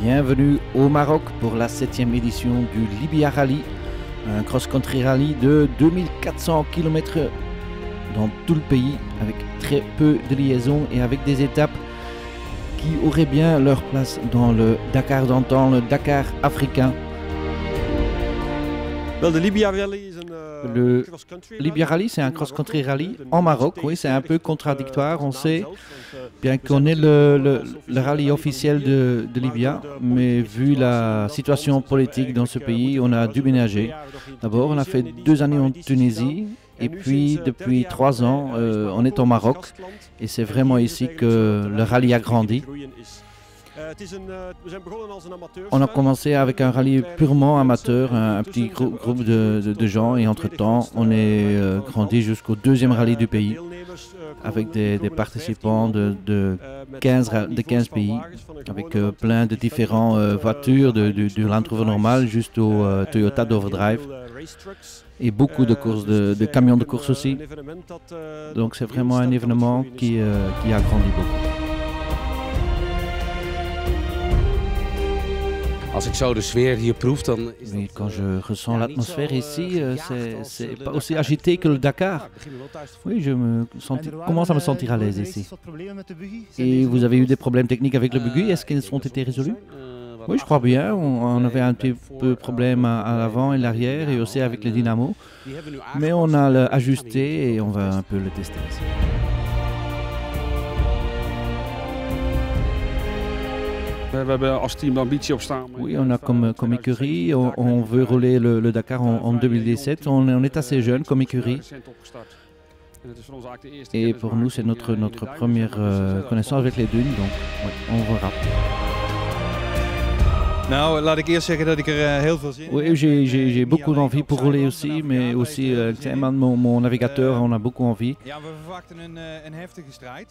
Bienvenue au Maroc pour la 7e édition du Libya Rally, un cross-country rally de 2400 km dans tout le pays, avec très peu de liaisons et avec des étapes qui auraient bien leur place dans le Dakar d'antan, le Dakar africain. Le Libya Rally, c'est un cross-country rally en Maroc. Oui, c'est un peu contradictoire, on sait, bien qu'on ait le rallye officiel de Libya, mais vu la situation politique dans ce pays, on a dû ménager. D'abord, on a fait 2 années en Tunisie, et puis depuis 3 ans, on est au Maroc, et c'est vraiment ici que le rallye a grandi. On a commencé avec un rallye purement amateur, un petit groupe de gens, et entre-temps, on est grandi jusqu'au 2e rallye du pays, avec des participants de 15 pays, avec plein de différentes voitures, du Land Rover normal jusqu'au Toyota d'Overdrive, et beaucoup de courses, de camions de course aussi. Donc c'est vraiment un événement qui a grandi beaucoup. Mais quand je ressens l'atmosphère ici, c'est pas aussi agité que le Dakar. Oui, je commence à me sentir à l'aise ici. Et vous avez eu des problèmes techniques avec le buggy, est-ce qu'ils ont été résolus? Oui, je crois bien. On avait un petit peu de problème à l'avant et l'arrière, et aussi avec le dynamo. Mais on a ajusté et on va un peu le tester ici. Oui, on a comme écurie, on veut rouler le Dakar en 2017. On est assez jeune comme écurie. Et pour nous, c'est notre première connaissance avec les dunes, donc oui, on verra. Oui, j'ai beaucoup d'envie pour rouler aussi, mais aussi mon navigateur, on a beaucoup envie.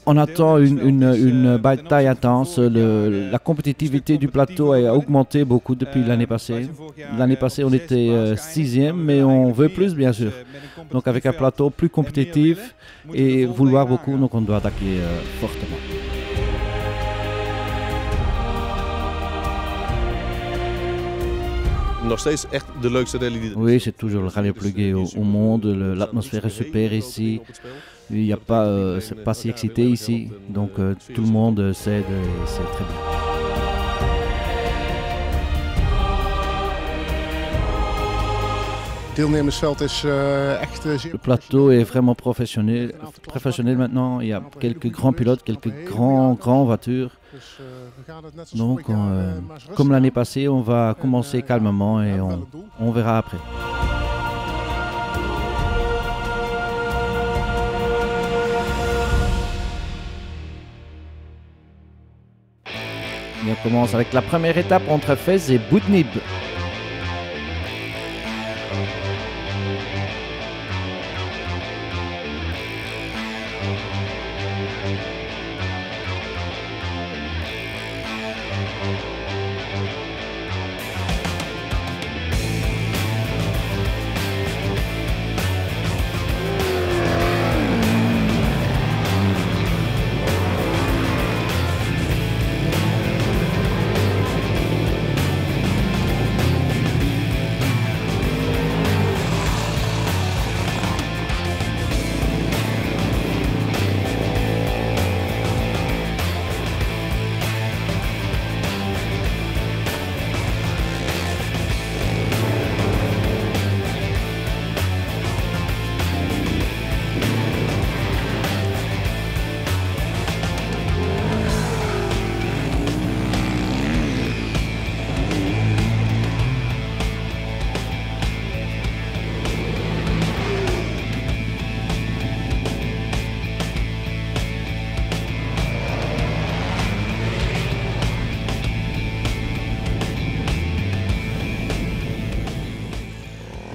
On attend une bataille intense. La compétitivité du plateau a augmenté beaucoup depuis l'année passée. L'année passée, on était 6e, mais on veut plus, bien sûr. Donc avec un plateau plus compétitif et vouloir beaucoup, donc on doit attaquer fortement. Oui, c'est toujours le rallye le plus gai au monde. L'atmosphère est super ici. Il n'y a pas, c'est pas si excité ici. Donc tout le monde s'aide et c'est très bien. Le plateau est vraiment professionnel maintenant. Il y a quelques grands pilotes, quelques grands voitures. Donc, comme l'année passée, on va commencer calmement et on verra après. Et on commence avec la première étape entre Fès et Boudnib.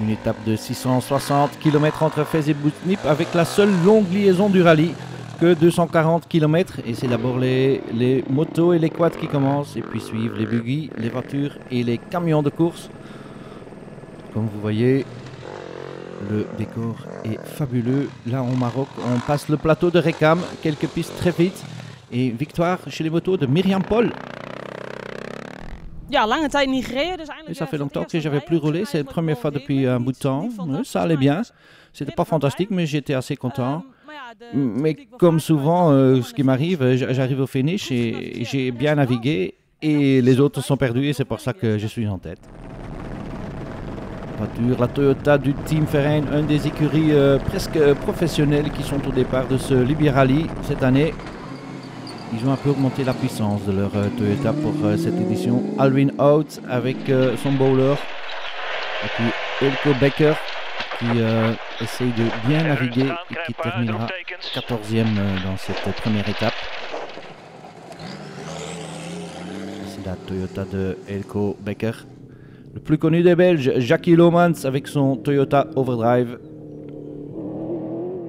Une étape de 660 km entre Fès et Boudnib avec la seule longue liaison du rallye, que 240 km. Et c'est d'abord les motos et les quads qui commencent, et puis suivent les buggy, les voitures et les camions de course. Comme vous voyez, le décor est fabuleux. Là au Maroc, on passe le plateau de Rekam, quelques pistes très vite. Et victoire chez les motos de Myriam Paul. Et ça fait longtemps que je n'avais plus roulé, c'est la première fois depuis un bout de temps. Ça allait bien, c'était pas fantastique, mais j'étais assez content. Mais comme souvent, ce qui m'arrive, j'arrive au finish et j'ai bien navigué et les autres sont perdus et c'est pour ça que je suis en tête. Voiture, la Toyota du Team Verein, une des écuries presque professionnelles qui sont au départ de ce Libye Rally cette année. Ils ont un peu augmenté la puissance de leur Toyota pour cette édition. Alwin Out avec son bowler. Et puis Elko Becker qui essaye de bien naviguer et qui terminera 14e dans cette première étape. C'est la Toyota de Elko Becker. Le plus connu des Belges, Jackie Lomans avec son Toyota Overdrive.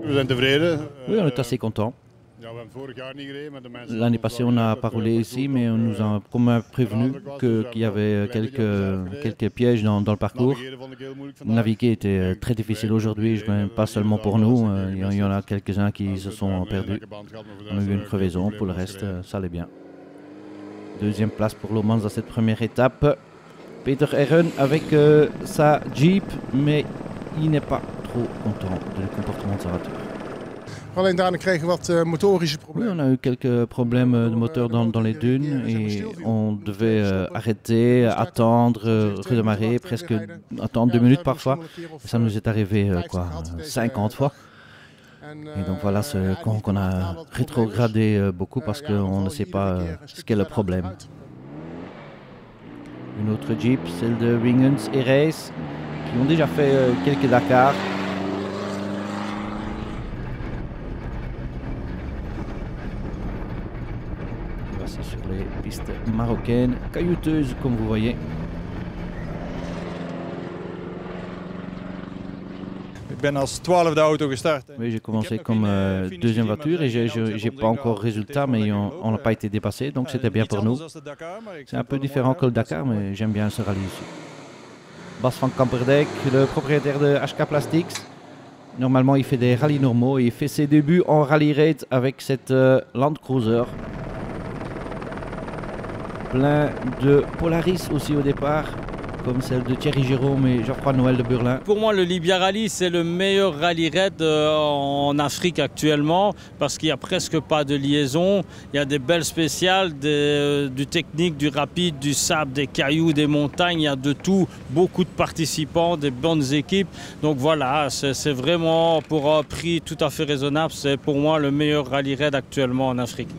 Oui, on est assez content. L'année passée, on n'a pas roulé ici, mais on nous a comme prévenu qu'il y avait quelques pièges dans le parcours. Naviguer était très difficile aujourd'hui, pas seulement pour nous. Il y en a quelques-uns qui se sont perdus. On a eu une crevaison, pour le reste, ça allait bien. Deuxième place pour Lomans dans cette première étape. Peter Herren avec sa Jeep, mais il n'est pas trop content du comportement de sa voiture. Oui, on a eu quelques problèmes de moteur dans les dunes et on devait arrêter, attendre, redémarrer, presque attendre 2 minutes parfois. Et ça nous est arrivé 50 fois. Et donc voilà qu'on a rétrogradé beaucoup parce qu'on ne sait pas ce qu'est le problème. Une autre Jeep, celle de Wingens et Race, qui ont déjà fait quelques Dakar. Voici sur les pistes marocaines, caillouteuses comme vous voyez. Oui, j'ai commencé comme deuxième voiture et j'ai pas encore résultat, mais on n'a pas été dépassé, donc c'était bien pour nous. C'est un peu différent que le Dakar, mais j'aime bien ce rallye ici. Bas van Kamperdijk, le propriétaire de HK Plastics. Normalement, il fait des rallyes normaux et il fait ses débuts en rallye raid avec cette Land Cruiser. Plein de Polaris aussi au départ, comme celle de Thierry Jérôme et Geoffroy Noël de Burlin. Pour moi, le Libya Rally, c'est le meilleur rallye raid en Afrique actuellement parce qu'il n'y a presque pas de liaison. Il y a des belles spéciales, du technique, du rapide, du sable, des cailloux, des montagnes, il y a de tout. Beaucoup de participants, des bonnes équipes. Donc voilà, c'est vraiment pour un prix tout à fait raisonnable. C'est pour moi le meilleur rallye raid actuellement en Afrique.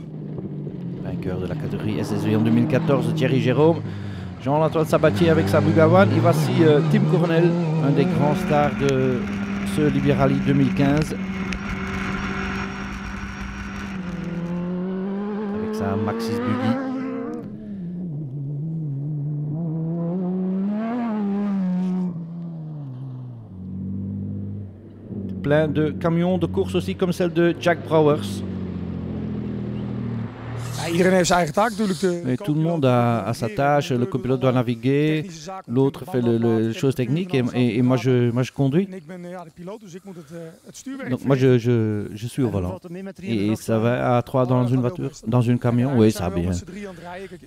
Vainqueur de la catégorie SSV en 2014, Thierry Jérôme. Jean-Antoine Sabatier avec sa Bugawan. Et voici Tim Cornell, un des grands stars de ce Libya Rally 2015. Avec sa Maxis Buggy. Plein de camions de course aussi, comme celle de Jack Brouwers. Et tout le monde a sa tâche, le copilote doit naviguer, l'autre fait les choses techniques et moi je conduis. Donc moi je suis au volant. Et ça va à 3 dans une voiture, dans un camion, oui ça va bien.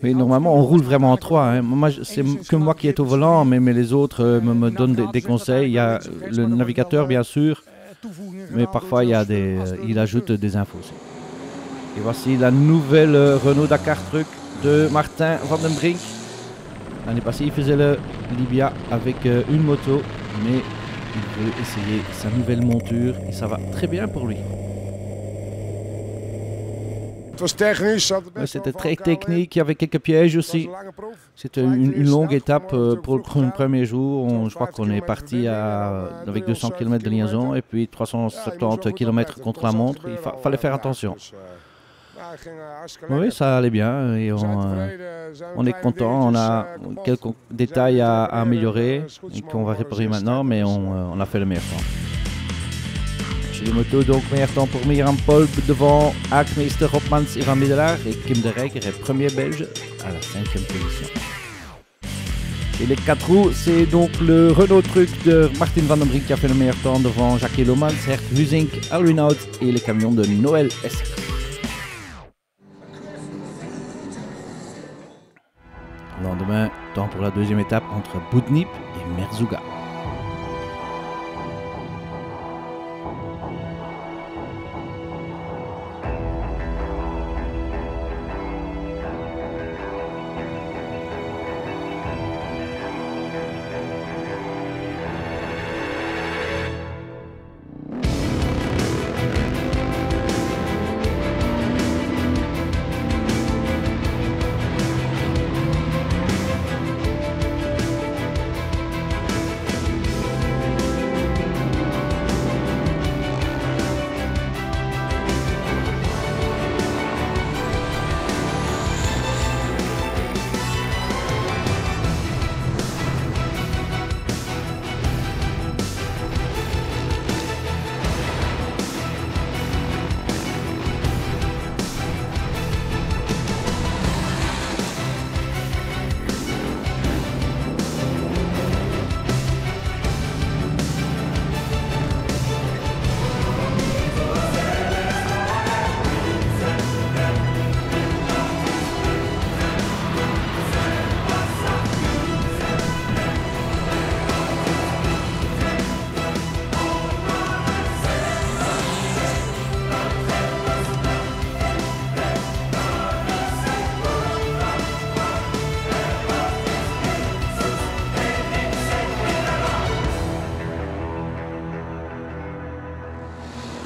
Mais normalement on roule vraiment en 3. Hein. C'est que moi qui est au volant, mais les autres me donnent des conseils. Il y a le navigateur bien sûr, mais parfois il ajoute des infos aussi. Et voici la nouvelle Renault Dakar Truck de Martin van den Brink. L'année passée, il faisait le Libya avec une moto, mais il veut essayer sa nouvelle monture et ça va très bien pour lui. C'était très technique, il y avait quelques pièges aussi. C'était une longue étape pour le premier jour. Je crois qu'on est parti avec 200 km de liaison et puis 370 km contre la montre. Il fallait faire attention. Oui, ça allait bien et on est content. On a quelques détails à améliorer et qu'on va réparer maintenant, mais on a fait le meilleur temps. Chez les motos, donc, meilleur temps pour Myriam Polp devant Haakmeester, Hopmans et Van Middelaar et Kim de Rijker est premier belge à la 5e position. Et les 4 roues, c'est donc le Renault Truck de Martin van den Brink qui a fait le meilleur temps devant Jackie Lomans, Hert Huzink, Alwin Out et les camions de Noël Esser. Le lendemain, temps pour la deuxième étape entre Boudnip et Merzouga.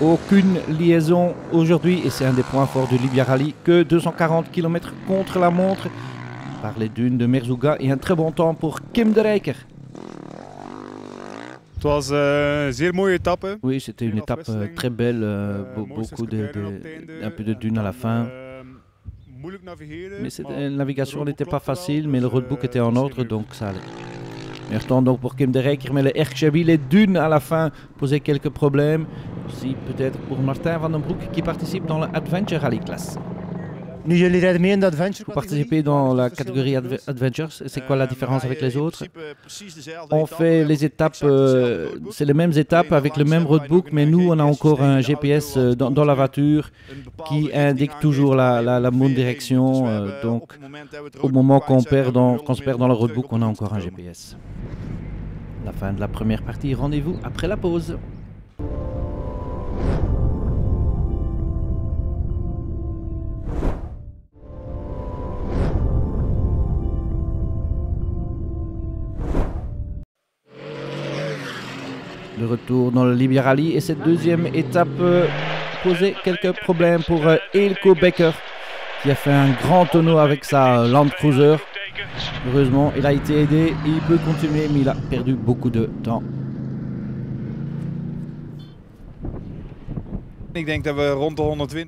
Aucune liaison aujourd'hui et c'est un des points forts du Libia Rally, que 240 km contre la montre par les dunes de Merzouga et un très bon temps pour Kim de Rijker. Oui, c'était une étape très belle, beaucoup un peu de dunes à la fin. Mais la navigation n'était pas facile, mais le roadbook était en ordre, donc ça allait. Meilleur temps donc pour Kim de Rijker, mais le Erksheby, les dunes à la fin posaient quelques problèmes. Aussi peut-être pour Martin van den Broek qui participe dans l'Adventure Rally Class. Vous participez dans la catégorie Adventures, c'est quoi la différence avec les autres? On fait les étapes, c'est les mêmes étapes avec le même roadbook, mais nous on a encore un GPS dans la voiture qui indique toujours la bonne direction, donc au moment qu'on se perd dans le roadbook, on a encore un GPS. La fin de la première partie, rendez-vous après la pause. De retour dans le Libia Rally et cette deuxième étape posait quelques problèmes pour Eelco Becker qui a fait un grand tonneau avec sa Land Cruiser. Heureusement, il a été aidé, il peut continuer mais il a perdu beaucoup de temps.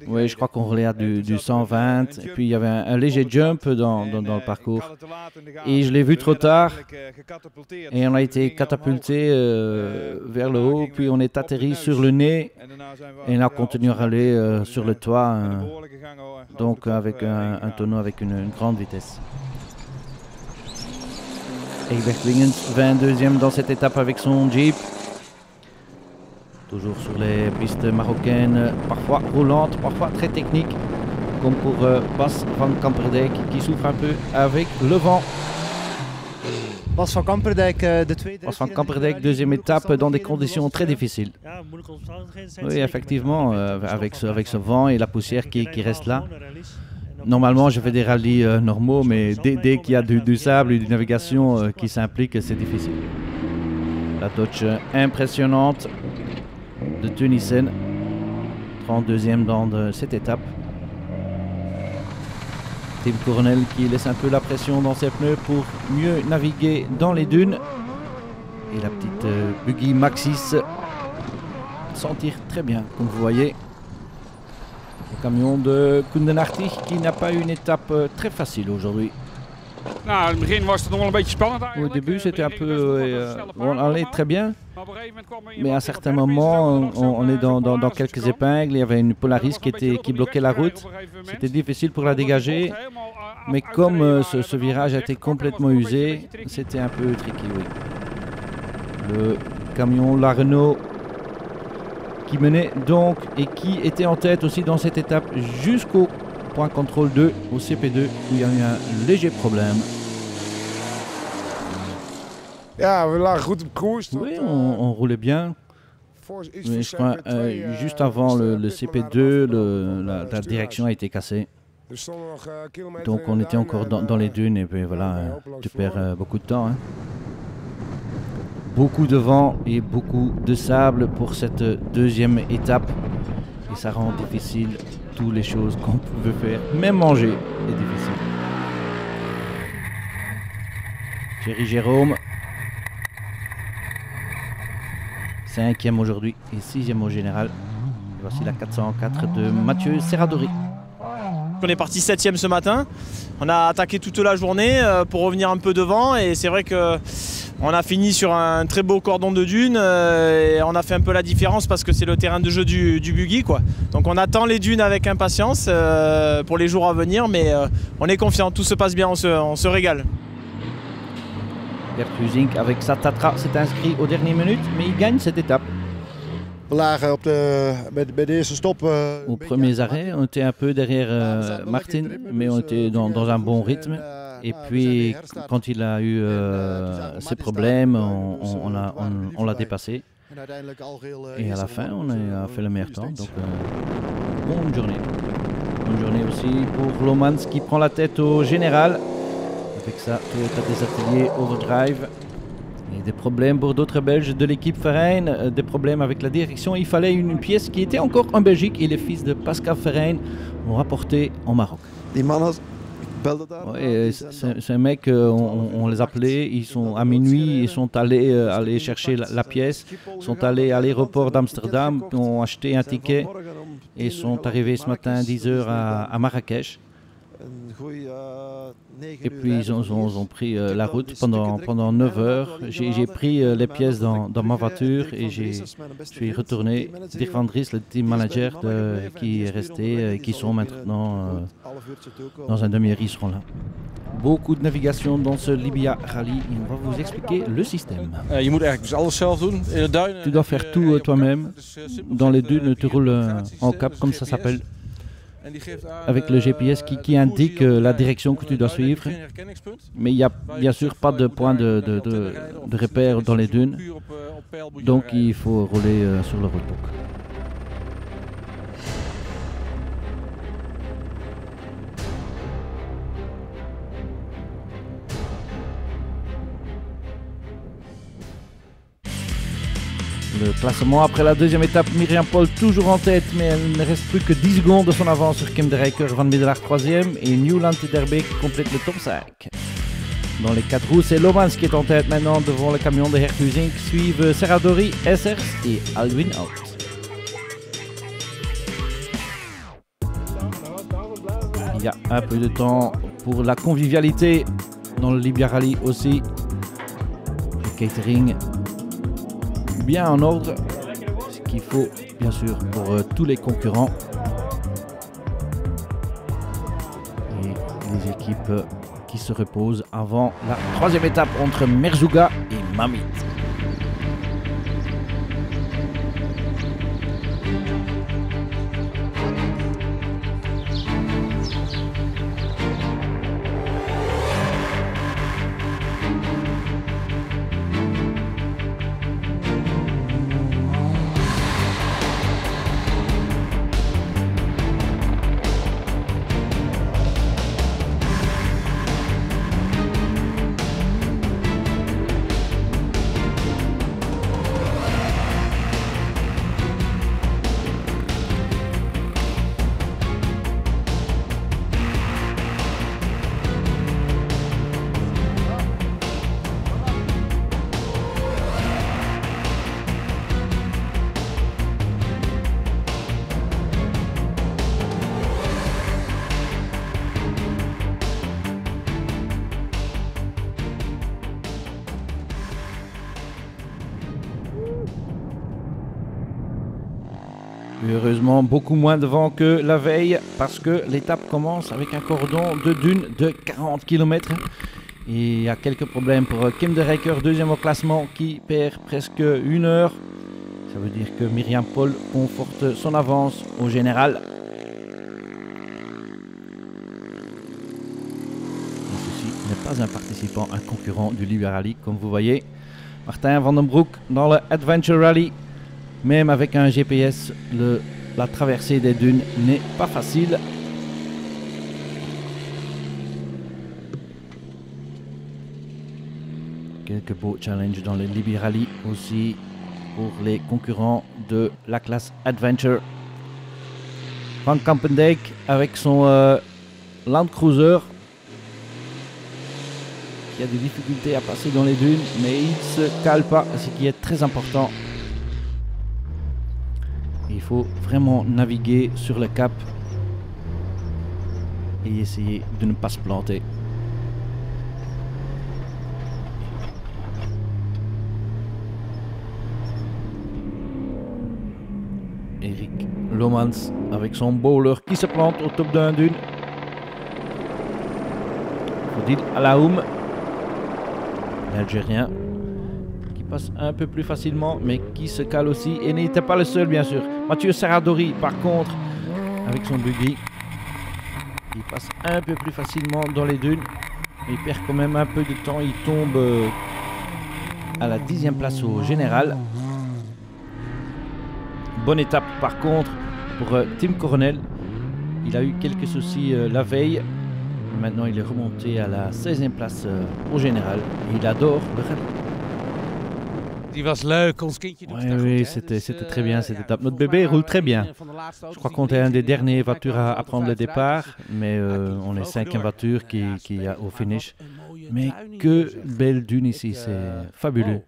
Oui, je crois qu'on roulait à du 120 et puis il y avait un léger jump dans le parcours et je l'ai vu trop tard et on a été catapulté vers le haut, puis on est atterri sur le nez et on a continué à aller sur le toit, donc avec un tonneau avec une grande vitesse. Egbert Wingens, 22e dans cette étape avec son Jeep. Toujours sur les pistes marocaines, parfois roulantes, parfois très techniques, comme pour Bas van Kamperdijk qui souffre un peu avec le vent. Bas van Kamperdijk, deuxième étape dans des conditions très difficiles. Oui, effectivement, avec ce vent et la poussière qui reste là. Normalement, je fais des rallyes normaux, mais dès qu'il y a du sable et d'une navigation qui s'implique, c'est difficile. La Dodge impressionnante de Tunissen, 32e dans cette étape. Tim Coronel qui laisse un peu la pression dans ses pneus pour mieux naviguer dans les dunes. Et la petite buggy Maxis s'en tire très bien, comme vous voyez. Le camion de Koen Den Hartog qui n'a pas eu une étape très facile aujourd'hui. Au début, c'était un peu... on allait très bien, mais à un certain moment, on est dans quelques épingles. Il y avait une Polaris qui bloquait la route. C'était difficile pour la dégager, mais comme ce virage a été complètement usé, c'était un peu tricky, oui. Le camion La Renault qui menait donc et qui était en tête aussi dans cette étape jusqu'au point contrôle 2, au CP2, où il y a eu un léger problème. Ja, we lagen goed op koers. Oui, on roulait bien. Mais je crois, juste avant le CP2, la direction a été cassée. Donc on était encore dans les dunes et puis voilà, tu perds beaucoup de temps. Hein. Beaucoup de vent et beaucoup de sable pour cette deuxième étape. Et ça rend difficile toutes les choses qu'on pouvait faire. Même manger est difficile. Thierry Jérôme, 5e aujourd'hui et 6e au général. Et voici la 404 de Mathieu Serradori. On est parti 7e ce matin. On a attaqué toute la journée pour revenir un peu devant et c'est vrai qu'on a fini sur un très beau cordon de dunes et on a fait un peu la différence parce que c'est le terrain de jeu du buggy, quoi. Donc on attend les dunes avec impatience pour les jours à venir, mais on est confiant, tout se passe bien, on se régale. Gert Huizink avec sa Tatra s'est inscrit aux dernières minutes, mais il gagne cette étape. Aux premiers arrêts, on était un peu derrière Martin, mais on était dans un bon rythme. Et puis, quand il a eu ses problèmes, on l'a dépassé. Et à la fin, on a fait le meilleur temps. Donc, bonne journée. Bonne journée aussi pour Lomans qui prend la tête au général. Avec ça, Toyota des ateliers Overdrive. Et des problèmes pour d'autres Belges de l'équipe Verheyen, des problèmes avec la direction. Il fallait une pièce qui était encore en Belgique et les fils de Pascal Verheyen l'ont rapporté en Maroc. Ouais, c'est un mec, on les appelait, ils sont à minuit, ils sont allés chercher la pièce, sont allés à l'aéroport d'Amsterdam, ont acheté un ticket et sont arrivés ce matin à 10h à Marrakech. Et puis ils ont pris la route pendant 9 heures. J'ai pris les pièces dans ma voiture et je suis retourné. Dirk van Dries, le team manager qui est resté et qui sont maintenant dans un demi-heure, ils seront là. Beaucoup de navigation dans ce Libya Rally et on va vous expliquer le système. Tu dois faire tout toi-même. Dans les dunes, tu roules en cap comme ça s'appelle. Avec le GPS qui indique la direction que tu dois suivre. Mais il n'y a bien sûr pas de point de repère dans les dunes. Donc il faut rouler sur le roadbook. Le classement après la deuxième étape, Myriam Paul toujours en tête, mais elle ne reste plus que 10 secondes de son avance sur Kim de Rijker, Van Middelaar 3e et Newland Tederbeek complète le top 5. Dans les 4 roues, c'est Lomans qui est en tête maintenant devant le camion de Gert Huizink, suivent Serradori, Essers et Alwin Out. Il y a un peu de temps pour la convivialité dans le Libya Rally aussi. Le catering bien en ordre, ce qu'il faut bien sûr pour tous les concurrents et les équipes qui se reposent avant la troisième étape entre Merzouga et Mamit. Heureusement, beaucoup moins de vent que la veille parce que l'étape commence avec un cordon de dunes de 40 km. Et il y a quelques problèmes pour Kim de Rijker, deuxième au classement, qui perd presque 1 heure. Ça veut dire que Myriam Paul conforte son avance au général. Et ceci n'est pas un participant, un concurrent du Libya Rally, comme vous voyez. Martin Van den Broek dans le Adventure Rally. Même avec un GPS, la traversée des dunes n'est pas facile. Quelques beaux challenges dans le Libby Rally aussi pour les concurrents de la classe Adventure. Van Kampendijk avec son Land Cruiser qui a des difficultés à passer dans les dunes, mais il ne se cale pas, ce qui est très important. Il faut vraiment naviguer sur le cap et essayer de ne pas se planter. Eric Lomans avec son bowler qui se plante au top d'un dune. Odile Alaoum, l'Algérien, qui passe un peu plus facilement mais qui se cale aussi et n'était pas le seul bien sûr. Mathieu Serradori par contre avec son buggy, il passe un peu plus facilement dans les dunes. Il perd quand même un peu de temps, il tombe à la 10e place au général. Bonne étape par contre pour Tim Coronel. Il a eu quelques soucis la veille. Maintenant il est remonté à la 16e place au général. Et il adore le rallye. Oui, c'était très bien cette étape. Notre bébé roule très bien. Je crois qu'on est un des derniers voitures à prendre le départ. Mais on est 5e voiture qui est au finish. Mais que belle dune ici, c'est fabuleux.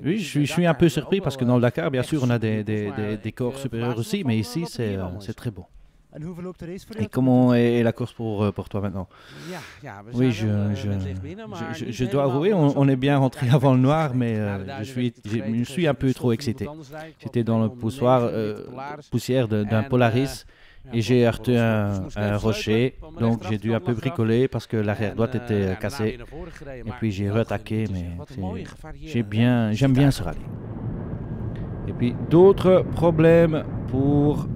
Oui, je suis un peu surpris parce que dans le Dakar, bien sûr, on a des décors supérieurs aussi, mais ici, c'est très beau. Et comment est la course pour toi maintenant? Oui, je dois avouer, on est bien rentré avant le noir, mais je suis un peu trop excité. J'étais dans le poussière d'un Polaris. Et j'ai heurté un rocher, donc j'ai dû un peu bricoler parce que l'arrière droite était cassée. Et puis j'ai re-attaqué, mais j'aime bien ce rallye. Et puis d'autres problèmes pour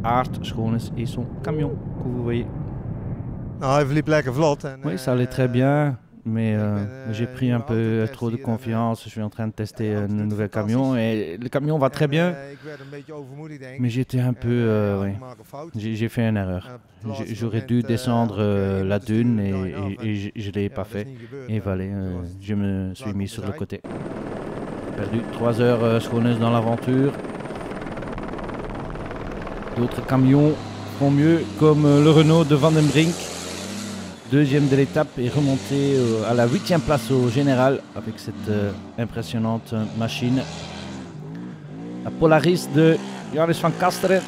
Art Schones et son camion que vous voyez. Oui, ça allait très bien. Mais j'ai pris un peu trop de confiance. Je suis en train de tester un nouvel camion et le camion va très bien. Mais j'étais un peu... oui. J'ai fait une erreur. J'aurais dû descendre la dune et je ne l'ai pas fait. Et voilà, je me suis mis sur le côté. Perdu 3 heures schooneuse dans l'aventure. D'autres camions font mieux, comme le Renault de Van den Brink. Deuxième de l'étape et remonté à la 8e place au général avec cette impressionnante machine. La Polaris de Johannes van Kasteren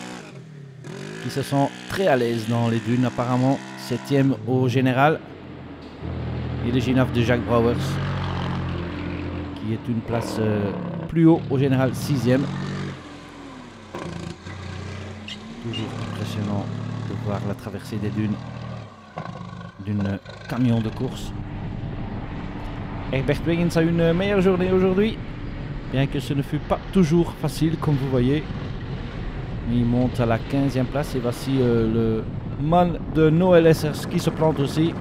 qui se sent très à l'aise dans les dunes apparemment. 7e au général. Et le Ginaf de Jacques Brouwers qui est une place plus haut au général, 6e. Toujours impressionnant de voir la traversée des dunes d'un camion de course. Herbert Wiggins a une meilleure journée aujourd'hui, bien que ce ne fut pas toujours facile comme vous voyez. Il monte à la 15e place et voici le man de Noël Essers qui se plante aussi.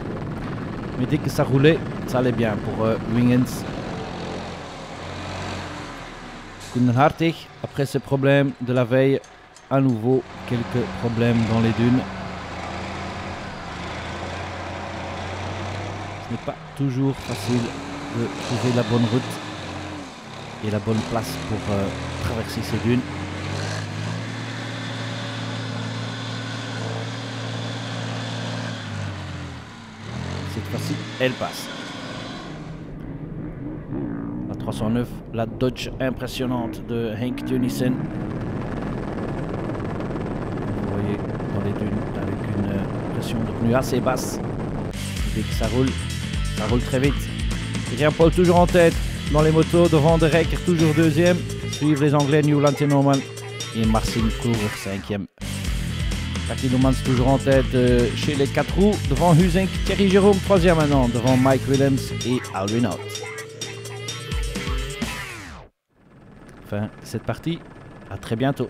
Mais dès que ça roulait, ça allait bien pour Wiggins. Koen Hartig, après ce problème de la veille, à nouveau quelques problèmes dans les dunes. Ce n'est pas toujours facile de trouver la bonne route et la bonne place pour traverser ces dunes. Cette fois-ci, elle passe. La 309, la Dodge impressionnante de Henk Teunissen. Vous voyez dans les dunes avec une pression de pneus assez basse. Dès que ça roule très vite. Pierre-Paul toujours en tête dans les motos, devant De Rekker toujours 2e. Suivent les Anglais Newland et Norman et Marcin Koer 5e. Taki Lumans toujours en tête chez les 4 roues, devant Husink, Thierry Jérôme 3e maintenant, devant Mike Willems et Al Renault. Fin de cette partie, à très bientôt.